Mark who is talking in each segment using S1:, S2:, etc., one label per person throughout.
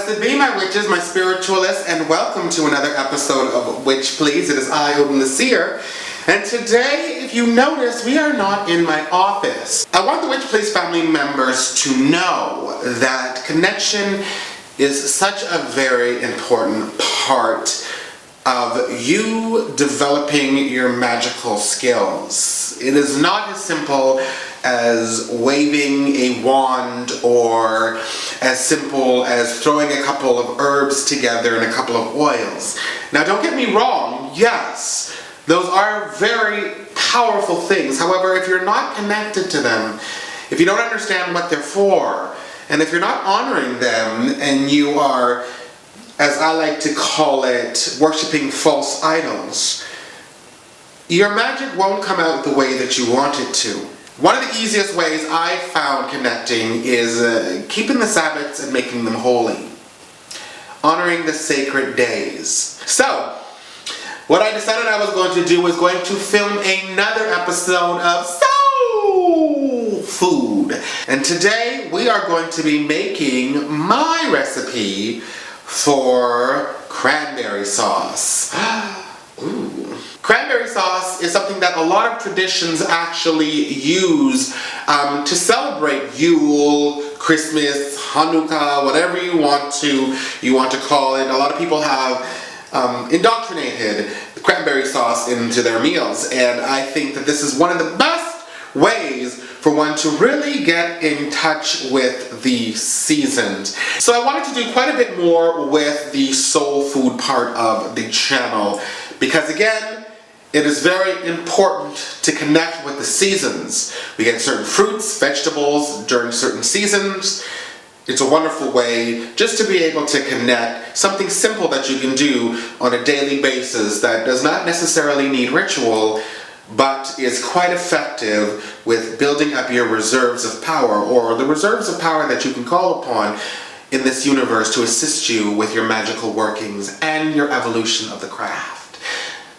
S1: Blessed be my witches, my spiritualists, and welcome to another episode of Witch Please. It is I, Odin the Seer, and today, if you notice, we are not in my office. I want the Witch Please family members to know that connection is such a very important part of you developing your magical skills. It is not as simple as waving a wand or as simple as throwing a couple of herbs together and a couple of oils. Now don't get me wrong, yes, those are very powerful things. However, if you're not connected to them, if you don't understand what they're for, and if you're not honoring them and you are, as I like to call it, worshiping false idols, your magic won't come out the way that you want it to. One of the easiest ways I found connecting is keeping the Sabbaths and making them holy. Honoring the sacred days. So, what I decided I was going to do was going to film another episode of SOULfood. And today we are going to be making my recipe for cranberry sauce. Ooh. Cranberry sauce is something that a lot of traditions actually use to celebrate Yule, Christmas, Hanukkah, whatever you want to call it. A lot of people have indoctrinated cranberry sauce into their meals, and I think that this is one of the best ways for one to really get in touch with the seasons. So I wanted to do quite a bit more with the soul food part of the channel, because again, it is very important to connect with the seasons. We get certain fruits, vegetables during certain seasons. It's a wonderful way just to be able to connect, something simple that you can do on a daily basis that does not necessarily need ritual, but is quite effective with building up your reserves of power, or the reserves of power that you can call upon in this universe to assist you with your magical workings and your evolution of the craft.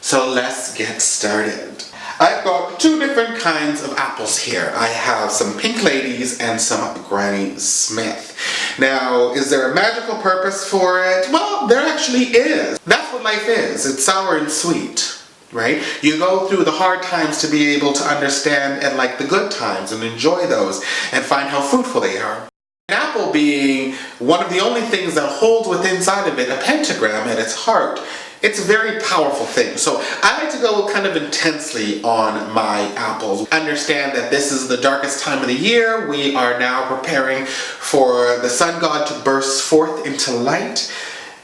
S1: So let's get started. I've got two different kinds of apples here. I have some Pink Ladies and some Granny Smith. Now, is there a magical purpose for it? Well, there actually is. That's what life is. It's sour and sweet, right? You go through the hard times to be able to understand and like the good times and enjoy those and find how fruitful they are. An apple being one of the only things that holds within inside of it a pentagram at its heart. It's a very powerful thing. So I like to go kind of intensely on my apples. Understand that this is the darkest time of the year. We are now preparing for the sun god to burst forth into light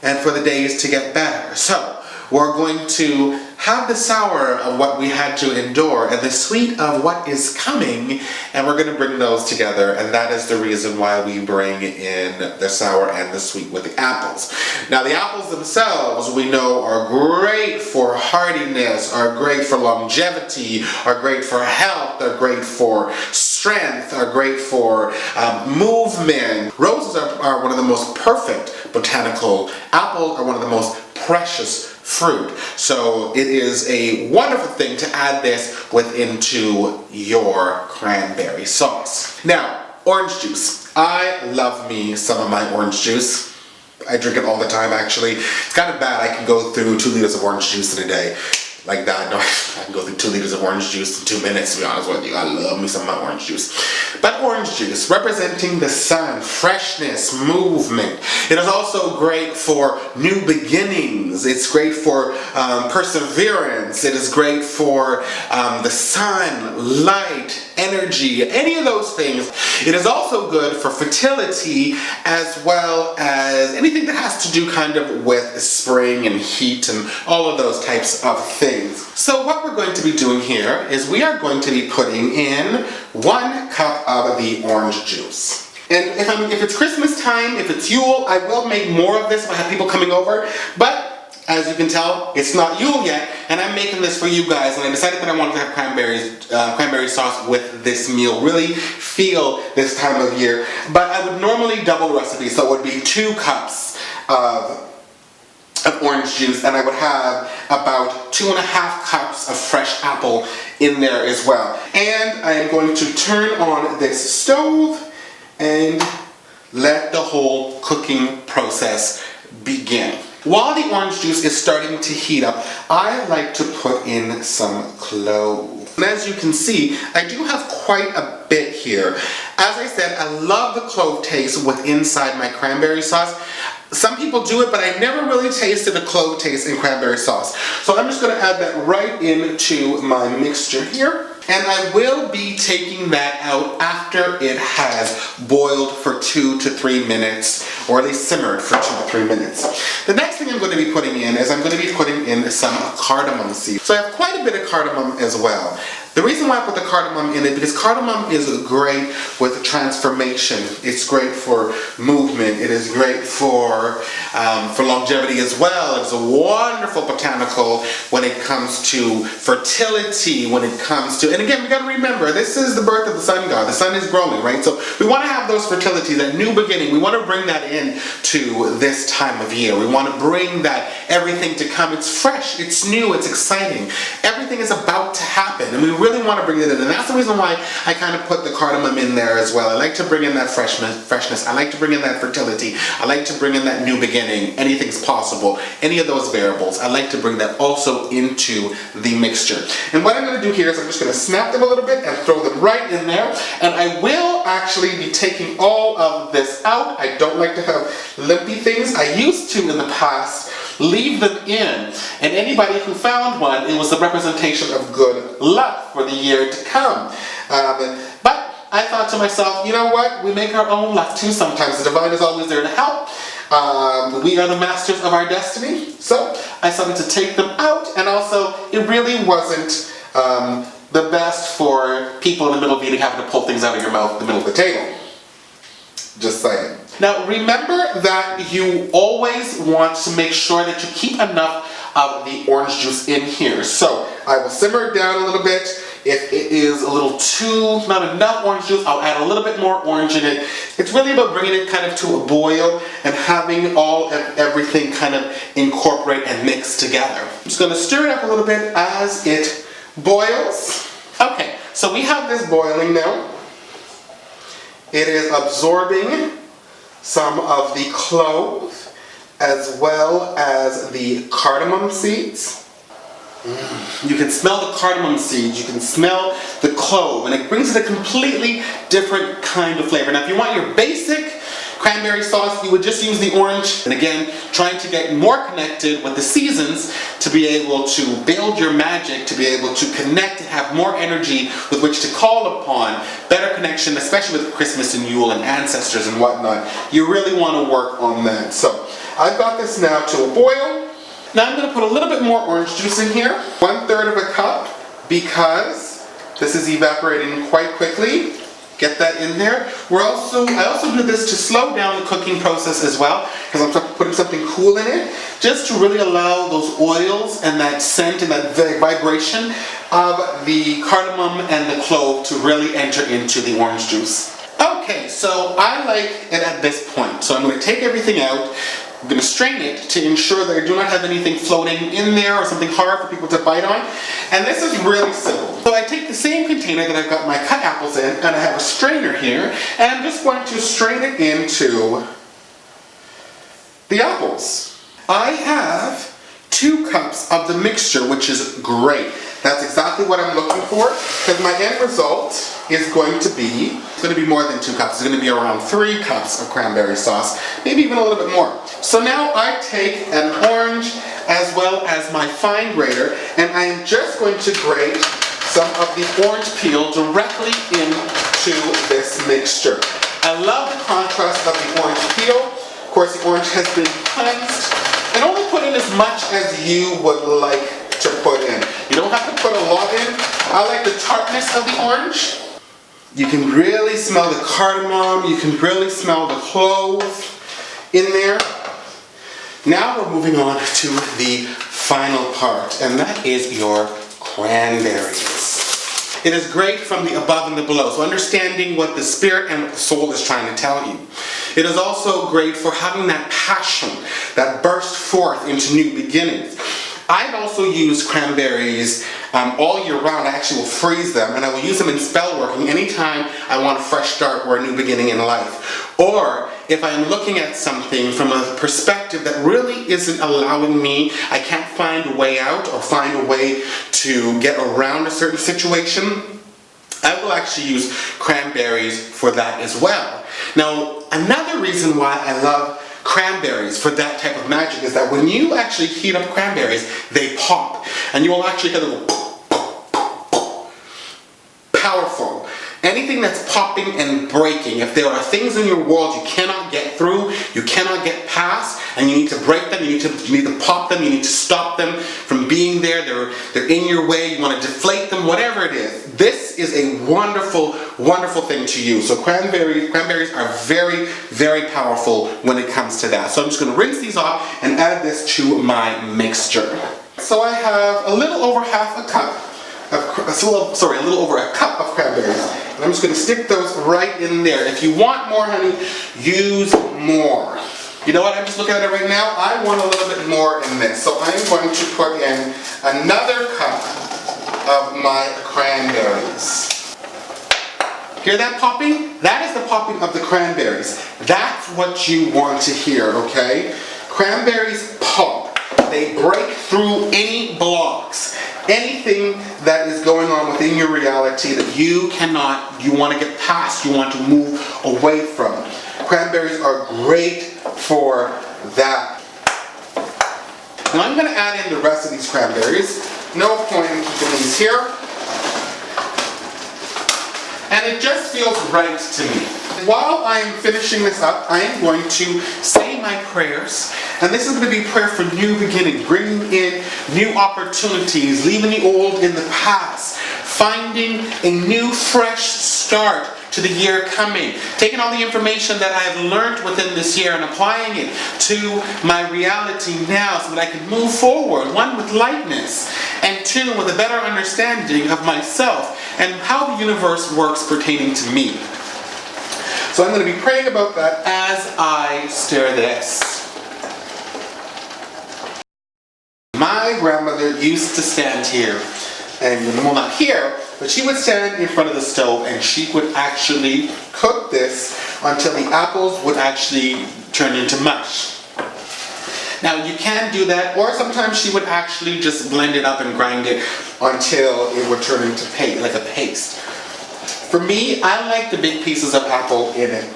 S1: and for the days to get better. So we're going to have the sour of what we had to endure and the sweet of what is coming, and we're going to bring those together, and that is the reason why we bring in the sour and the sweet with the apples. Now the apples themselves we know are great for hardiness, are great for longevity, are great for health, are great for strength, are great for movement. Roses are one of the most perfect botanical. Apples are one of the most precious fruit. So it is a wonderful thing to add this into your cranberry sauce. Now, orange juice. I love me some of my orange juice. I drink it all the time actually. It's kind of bad. I can go through 2 liters of orange juice in a day. Like that. No, I can go through 2 liters of orange juice in 2 minutes, to be honest with you. I love me some of my orange juice. But orange juice, representing the sun, freshness, movement. It is also great for new beginnings. It's great for perseverance. It is great for the sun, light, energy, any of those things. It is also good for fertility, as well as anything that has to do kind of with spring and heat and all of those types of things. So what we're going to be doing here is we are going to be putting in 1 cup of the orange juice. And if it's Christmas time, if it's Yule, I will make more of this if I have people coming over, but as you can tell, it's not Yule yet, and I'm making this for you guys, and I decided that I wanted to have cranberry sauce with this meal, really feel this time of year. But I would normally double the recipe, so it would be 2 cups of orange juice, and I would have about 2.5 cups of fresh apple in there as well. And I am going to turn on this stove and let the whole cooking process begin. While the orange juice is starting to heat up, I like to put in some cloves. And as you can see, I do have quite a bit here. As I said, I love the clove taste with inside my cranberry sauce. Some people do it, but I never really tasted a clove taste in cranberry sauce. So I'm just going to add that right into my mixture here. And I will be taking that out after it has boiled for 2 to 3 minutes, or at least simmered for 2 to 3 minutes. The next thing I'm going to be putting in is I'm going to be putting in some cardamom seeds. So I have quite a bit of cardamom as well. The reason why I put the cardamom in it, because cardamom is great with transformation. It's great for movement. It is great for longevity as well. It's a wonderful botanical when it comes to fertility, when it comes to, and again, we got to remember, this is the birth of the sun god. The sun is growing, right? So we want to have those fertility, that new beginning. We want to bring that in to this time of year. We want to bring that everything to come. It's fresh, it's new, it's exciting. Everything is about to happen, and we really want to bring it in, and that's the reason why I kind of put the cardamom in there as well. I like to bring in that freshness. I like to bring in that fertility. I like to bring in that new beginning. Anything's possible. Any of those variables. I like to bring that also into the mixture. And what I'm going to do here is I'm just going to snap them a little bit and throw them right in there. And I will actually be taking all of this out. I don't like to have limpy things. I used to in the past leave them in, and anybody who found one, it was a representation of good luck for the year to come. But I thought to myself, you know what, we make our own luck too sometimes. The divine is always there to help. We are the masters of our destiny. So I started to take them out, and also it really wasn't the best for people in the middle of eating having to pull things out of your mouth in the middle of the table. Just saying. Now remember that you always want to make sure that you keep enough of the orange juice in here. So I will simmer it down a little bit. If it is a little not enough orange juice, I'll add a little bit more orange in it. It's really about bringing it kind of to a boil and having everything kind of incorporate and mix together. I'm just going to stir it up a little bit as it boils. Okay, so we have this boiling now. It is absorbing some of the clove as well as the cardamom seeds. You can smell the cardamom seeds, you can smell the clove, and it brings it a completely different kind of flavor. Now if you want your basic cranberry sauce, you would just use the orange. And again, trying to get more connected with the seasons to be able to build your magic, to be able to connect and have more energy with which to call upon, better connection, especially with Christmas and Yule and ancestors and whatnot. You really want to work on that. So I've got this now to a boil. Now I'm going to put a little bit more orange juice in here, 1/3 of a cup, because this is evaporating quite quickly. Get that in there. I also do this to slow down the cooking process as well, because I'm putting something cool in it, just to really allow those oils and that scent and that vibration of the cardamom and the clove to really enter into the orange juice. Okay, so I like it at this point. So I'm going to take everything out. I'm going to strain it to ensure that I do not have anything floating in there or something hard for people to bite on. And this is really simple. So I take the same container that I've got my cut apples in, and I have a strainer here, and I'm just going to strain it into the apples. I have 2 cups of the mixture, which is great. That's exactly what I'm looking for, because my end result is going to be, more than 2 cups. It's going to be around 3 cups of cranberry sauce, maybe even a little bit more. So now I take an orange as well as my fine grater, and I am just going to grate some of the orange peel directly into this mixture. I love the contrast of the orange peel. Of course, the orange has been cleansed, and only put in as much as you would like to put in. You don't have to put a lot in. I like the tartness of the orange. You can really smell the cardamom. You can really smell the clove in there. Now we're moving on to the final part, and that is your cranberries. It is great from the above and the below, so understanding what the spirit and what the soul is trying to tell you. It is also great for having that passion that bursts forth into new beginnings. I've also used cranberries all year round. I actually will freeze them, and I will use them in spell working anytime I want a fresh start or a new beginning in life. Or if I'm looking at something from a perspective that really isn't allowing me, I can't find a way out or find a way to get around a certain situation, I will actually use cranberries for that as well. Now, another reason why I love cranberries for that type of magic is that when you actually heat up cranberries, they pop. And you will actually hear them go powerful. Anything that's popping and breaking, if there are things in your world you cannot get through, you cannot get past, and you need to break them, you need to pop them, you need to stop them from being there, they're in your way, you want to deflate them, whatever it is. This is a wonderful, wonderful thing to use. So cranberries are very, very powerful when it comes to that. So I'm just going to rinse these off and add this to my mixture. So I have a little over a cup of cranberries. And I'm just going to stick those right in there. If you want more, honey, use more. You know what? I'm just looking at it right now. I want a little bit more in this. So I'm going to put in another cup of my cranberries. Hear that popping? That is the popping of the cranberries. That's what you want to hear, okay? Cranberries pop. They break through any blocks. Anything that is going on within your reality that you want to get past, you want to move away from. Cranberries are great for that. Now I'm going to add in the rest of these cranberries. No point in keeping these here. And it just feels right to me. While I'm finishing this up, I am going to say my prayers. And this is going to be prayer for new beginnings, bringing in new opportunities, leaving the old in the past, finding a new fresh start to the year coming, taking all the information that I have learned within this year and applying it to my reality now so that I can move forward, one, with lightness, and two, with a better understanding of myself and how the universe works pertaining to me. So I'm going to be praying about that as I stir this. My grandmother used to stand here, and well, not here, but she would stand in front of the stove and she would actually cook this until the apples would actually turn into mush. Now you can do that, or sometimes she would actually just blend it up and grind it until it would turn into paste, like a paste. For me, I like the big pieces of apple in it.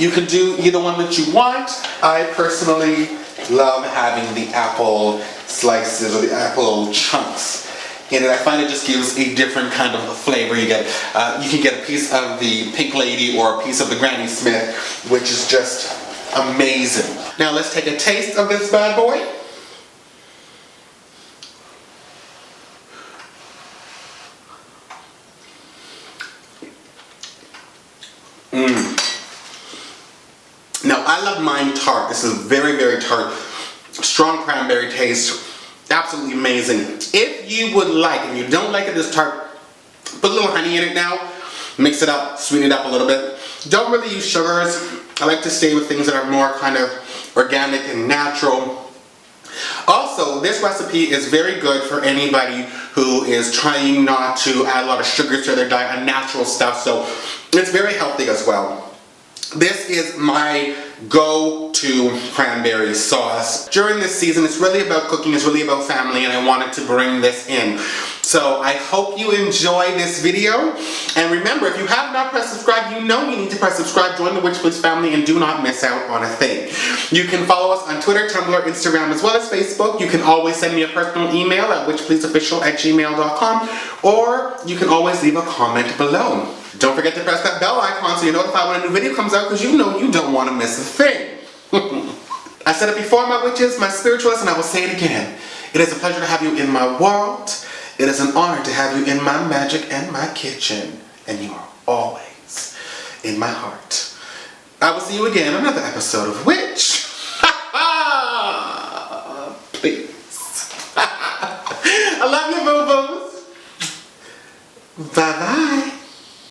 S1: You can do either one that you want. I personally love having the apple slices or the apple chunks in it. I find it just gives a different kind of flavor. You can get a piece of the Pink Lady or a piece of the Granny Smith, which is just amazing. Now let's take a taste of this bad boy. Now I love mine tart. This is very, very tart. Strong cranberry taste. Absolutely amazing. If you would like, and you don't like it this tart, put a little honey in it now. Mix it up, sweeten it up a little bit. Don't really use sugars. I like to stay with things that are more kind of organic and natural. Also, this recipe is very good for anybody who is trying not to add a lot of sugars to their diet and natural stuff, so it's very healthy as well. This is my go-to cranberry sauce. During this season, it's really about cooking, it's really about family, and I wanted to bring this in. So I hope you enjoy this video. And remember, if you have not pressed subscribe, you know you need to press subscribe, join the Witch Please family, and do not miss out on a thing. You can follow us on Twitter, Tumblr, Instagram, as well as Facebook. You can always send me a personal email at witchpleaseofficial@gmail.com, or you can always leave a comment below. Don't forget to press that bell icon so you're notified when a new video comes out, because you know you don't want to miss a thing. I said it before, my witches, my spiritualists, and I will say it again. It is a pleasure to have you in my world. It is an honor to have you in my magic and my kitchen. And you are always in my heart. I will see you again in another episode of Witch. Please. I love you, boo-boos. Bye-bye.